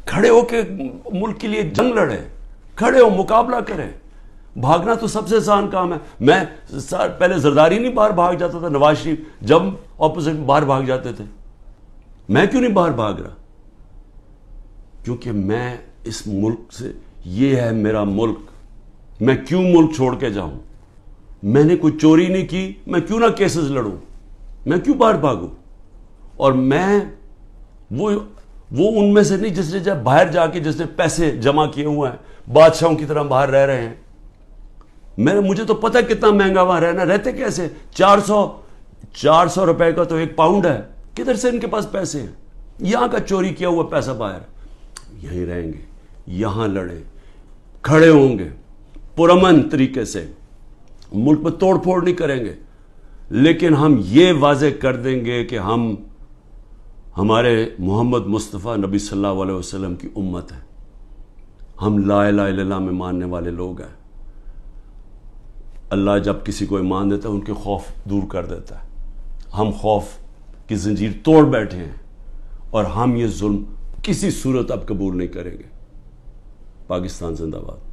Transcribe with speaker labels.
Speaker 1: کھڑے ہو کے ملک کے لیے جنگ لڑے، کھڑے ہو مقابلہ کریں. بھاگنا تو سب سے آسان کام ہے. میں پہلے زرداری نہیں باہر بھاگ جاتا تھا، نواز شریف جب اپوزٹ باہر بھاگ جاتے تھے. میں کیوں نہیں باہر بھاگ رہا؟ کیونکہ میں اس ملک سے، یہ ہے میرا ملک. میں کیوں ملک چھوڑ کے جاؤں؟ میں نے کوئی چوری نہیں کی، میں کیوں نہ کیسز لڑوں؟ میں کیوں باہر بھاگوں؟ اور میں وہ ان میں سے نہیں جس نے جب باہر جا کے جس نے پیسے جمع کیے ہوئے ہیں، بادشاہوں کی طرح باہر رہ رہے ہیں. مجھے تو پتہ کتنا مہنگا وہاں رہنا. رہتے کیسے؟ 400 روپے کا تو ایک پاؤنڈ ہے. کدھر سے ان کے پاس پیسے ہیں؟ یہاں کا چوری کیا ہوا پیسہ باہر. یہیں رہیں گے، یہاں لڑیں، کھڑے ہوں گے پرامن طریقے سے. ملک میں توڑ پھوڑ نہیں کریں گے، لیکن ہم یہ واضح کر دیں گے کہ ہم ہمارے محمد مصطفیٰ نبی صلی اللہ علیہ وسلم کی امت ہے. ہم لا الہ الا اللہ میں ماننے والے لوگ ہیں. اللہ جب کسی کو ایمان دیتا ہے ان کے خوف دور کر دیتا ہے. ہم خوف کی زنجیر توڑ بیٹھے ہیں اور ہم یہ ظلم کسی صورت اب قبول نہیں کریں گے. پاکستان زندہ باد.